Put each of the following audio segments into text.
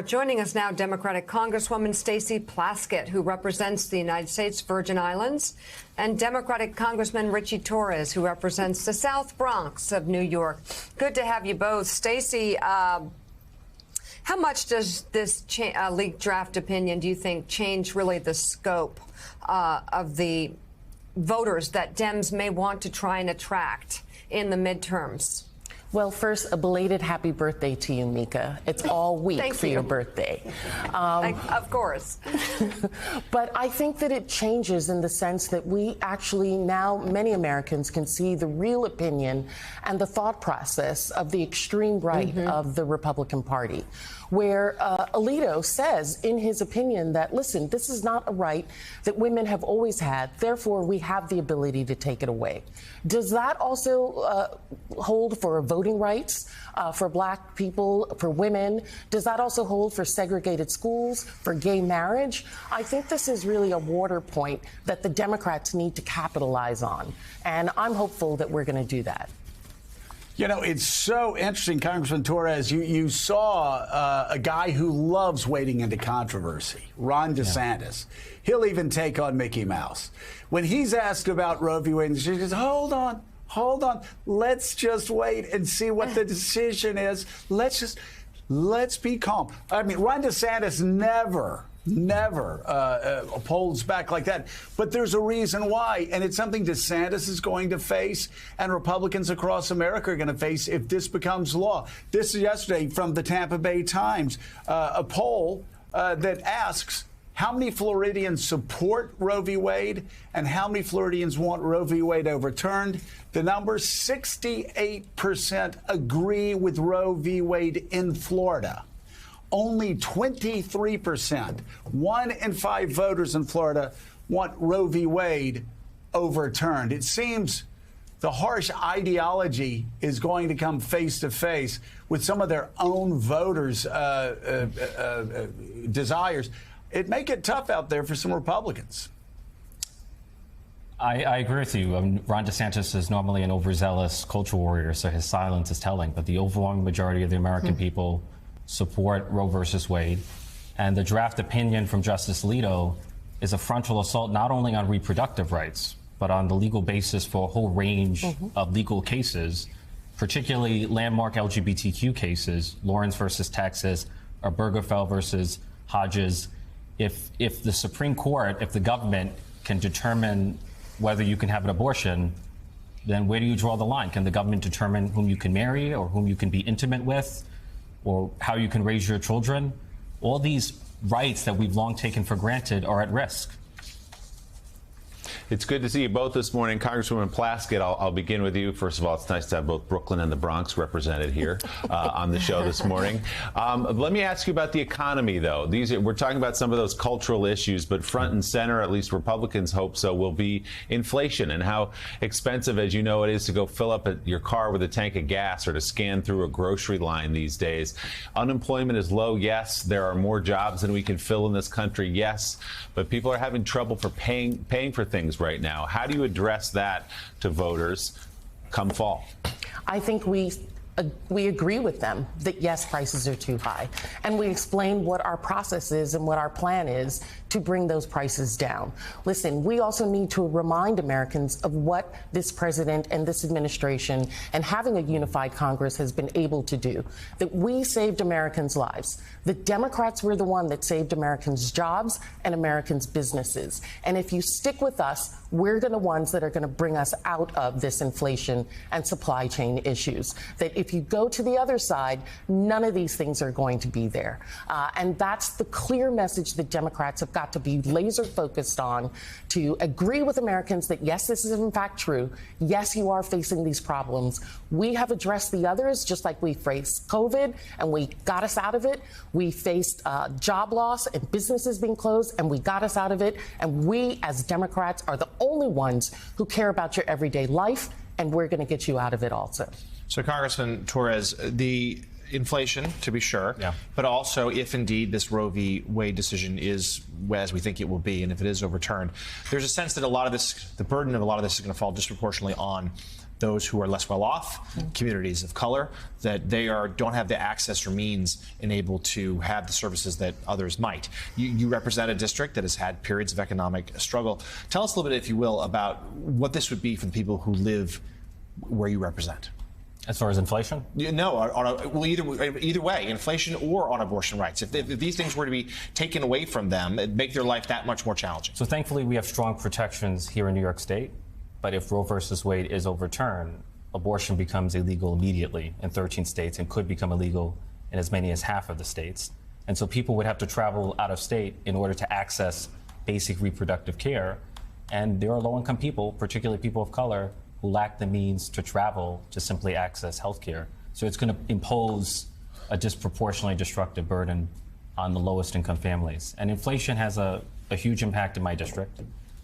Joining us now, Democratic Congresswoman Stacey Plaskett, who represents the United States Virgin Islands, and Democratic Congressman Richie Torres, who represents the South Bronx of New York. Good to have you both. Stacey, how much does this leaked draft opinion, do you think, change really the scope of the voters that Dems may want to try and attract in the midterms? Well, first, a belated happy birthday to you, Mika. It's all week for your birthday. Of course. But I think that it changes in the sense that we actually now, many Americans can see the real opinion and the thought process of the extreme right of the Republican Party, where Alito says in his opinion that, listen, this is not a right that women have always had, therefore we have the ability to take it away. Does that also hold for voting rights for black people, for women? Does that also hold for segregated schools, for gay marriage? I think this is really a water point that the Democrats need to capitalize on, and I'm hopeful that we're going to do that. You know, it's so interesting, Congressman Torres. You saw a guy who loves wading into controversy, Ron DeSantis. Yeah. He'll even take on Mickey Mouse. When he's asked about Roe v. Wade, he says, hold on. Let's just wait and see what the decision is. Let's be calm. I mean, Ron DeSantis never pulls back like that. But there's a reason why, and it's something DeSantis is going to face and Republicans across America are going to face if this becomes law. This is yesterday from the Tampa Bay Times, a poll that asks how many Floridians support Roe v. Wade and how many Floridians want Roe v. Wade overturned. The number, 68% agree with Roe v. Wade in Florida. Only 23%, 1 in 5 voters in Florida, want Roe v. Wade overturned. It seems the harsh ideology is going to come face to face with some of their own voters' desires. It may get tough out there for some Republicans. I agree with you. Ron DeSantis is normally an overzealous culture warrior, so his silence is telling. But the overwhelming majority of the American people support Roe versus Wade. And the draft opinion from Justice Alito is a frontal assault not only on reproductive rights, but on the legal basis for a whole range of legal cases, particularly landmark LGBTQ cases, Lawrence versus Texas, or Obergefell versus Hodges. If the Supreme Court, if the government can determine whether you can have an abortion, then where do you draw the line? Can the government determine whom you can marry or whom you can be intimate with, or how you can raise your children? All these rights that we've long taken for granted are at risk. It's good to see you both this morning. Congresswoman Plaskett, I'll begin with you. First of all, it's nice to have both Brooklyn and the Bronx represented here on the show this morning. Let me ask you about the economy, though. We're talking about some of those cultural issues, but front and center, at least Republicans hope so, will be inflation and how expensive, as you know, it is to go fill up your car with a tank of gas or to scan through a grocery line these days. Unemployment is low, yes. There are more jobs than we can fill in this country, yes. But people are having trouble for paying for things right now. How do you address that to voters come fall? I think we agree with them that, yes, prices are too high. And we explain what our process is and what our plan is to bring those prices down. Listen, we also need to remind Americans of what this president and this administration and having a unified Congress has been able to do, that we saved Americans' lives. The Democrats were the one that saved Americans' jobs and Americans' businesses. And if you stick with us, we're the ones that are going to bring us out of this inflation and supply chain issues. That if you go to the other side, none of these things are going to be there. And that's the clear message that Democrats have got to be laser focused on, to agree with Americans that, yes, this is in fact true. Yes, you are facing these problems. We have addressed the others, just like we faced COVID and we got us out of it. We faced job loss and businesses being closed, and we got us out of it. And we, as Democrats, are the only ones who care about your everyday life, and we're going to get you out of it also. So, Congressman Torres, the inflation, to be sure, but also if indeed this Roe v. Wade decision is as we think it will be, and if it is overturned, there's a sense that a lot of this, the burden of a lot of this is going to fall disproportionately on those who are less well off, communities of color, that they don't have the access or means enabled to have the services that others might. You represent a district that has had periods of economic struggle. Tell us a little bit, if you will, about what this would be for the people who live where you represent. As far as inflation? No, well, either way, inflation or on abortion rights. If these things were to be taken away from them, it'd make their life that much more challenging. So thankfully, we have strong protections here in New York State. But if Roe versus Wade is overturned, abortion becomes illegal immediately in 13 states and could become illegal in as many as half of the states. And so people would have to travel out of state in order to access basic reproductive care. And there are low-income people, particularly people of color, who lack the means to travel to simply access health care. So it's going to impose a disproportionately destructive burden on the lowest income families. And inflation has a huge impact in my district.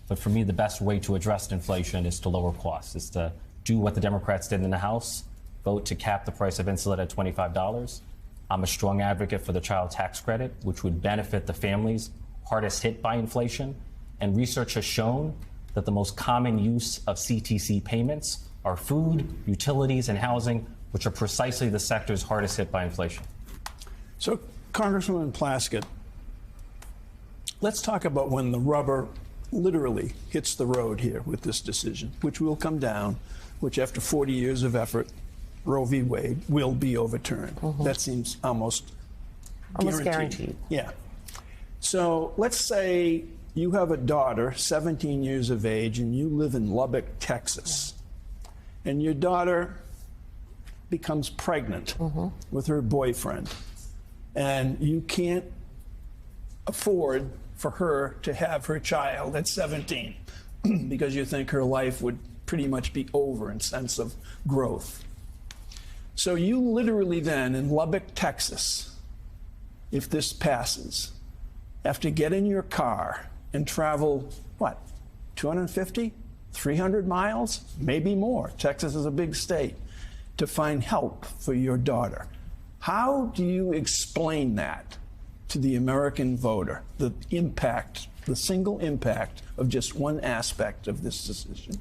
But for me, the best way to address inflation is to lower costs, is to do what the Democrats did in the House, vote to cap the price of insulin at $25. I'm a strong advocate for the child tax credit, which would benefit the families hardest hit by inflation. And research has shown that the most common use of CTC payments are food, utilities, and housing, which are precisely the sectors hardest hit by inflation. So, Congresswoman Plaskett, let's talk about when the rubber literally hits the road here with this decision, which will come down, which after 40 years of effort, Roe v. Wade will be overturned. That seems almost guaranteed. Yeah. So let's say you have a daughter, 17 years of age, and you live in Lubbock, Texas, and your daughter becomes pregnant with her boyfriend, and you can't afford for her to have her child at 17 because you think her life would pretty much be over in sense of growth. So you literally then, in Lubbock, Texas, if this passes, have to get in your car and travel, 250, 300 miles, maybe more. Texas is a big state, to find help for your daughter. How do you explain that to the American voter, the impact, the single impact of just one aspect of this decision?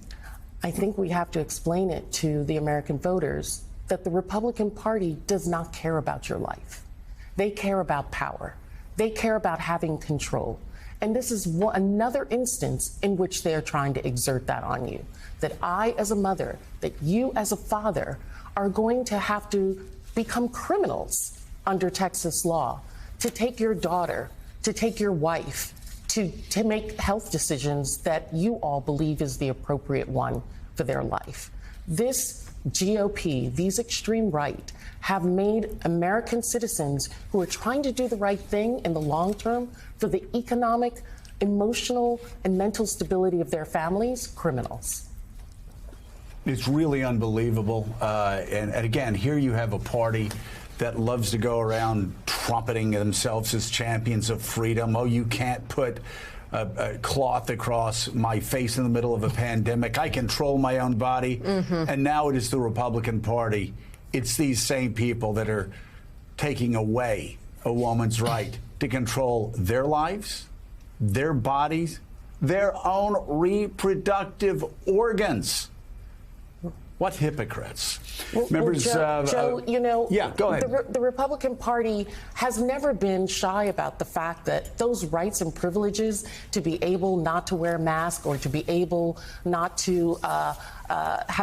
I think we have to explain it to the American voters that the Republican Party does not care about your life. They care about power. They care about having control. And this is another instance in which they are trying to exert that on you. That I, as a mother, that you, as a father, are going to have to become criminals under Texas law to take your daughter, to take your wife, to make health decisions that you all believe is the appropriate one for their life. This GOP, these extreme right, have made American citizens who are trying to do the right thing in the long term for the economic, emotional, and mental stability of their families criminals. It's really unbelievable. And again, here you have a party that loves to go around trumpeting themselves as champions of freedom. Oh, you can't put a cloth across my face in the middle of a pandemic. I control my own body. And now it is the Republican Party. It's these same people that are taking away a woman's right to control their lives, their bodies, their own reproductive organs. What hypocrites. Members Joe, you know, yeah, go ahead. The Republican Party has never been shy about the fact that those rights and privileges to be able not to wear a mask or to be able not to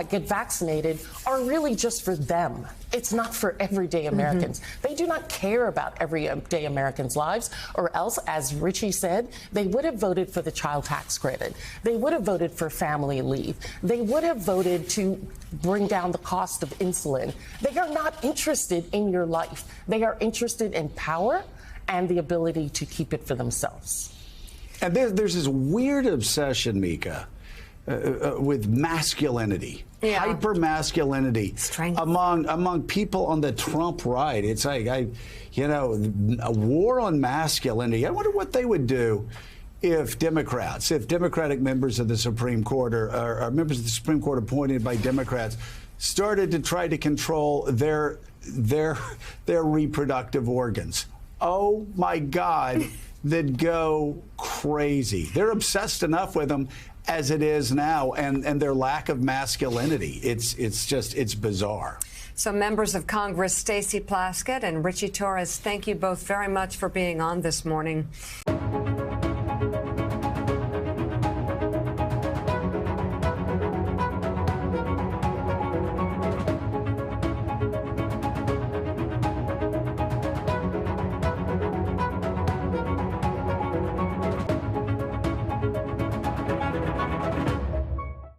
get vaccinated are really just for them. It's not for everyday Americans. They do not care about everyday Americans' lives, or else, as Richie said, they would have voted for the child tax credit. They would have voted for family leave. They would have voted to bring down the cost of insulin. They are not interested in your life. They are interested in power and the ability to keep it for themselves. And there's this weird obsession, Mika, with masculinity, hyper masculinity among people on the Trump right. It's like, a war on masculinity. I wonder what they would do if Democratic members of the Supreme Court or members of the Supreme Court appointed by Democrats started to try to control their reproductive organs. Oh my God, they'd go crazy. They're obsessed enough with them as it is now, and their lack of masculinity. It's bizarre. So members of Congress Stacey Plaskett and Richie Torres, thank you both very much for being on this morning.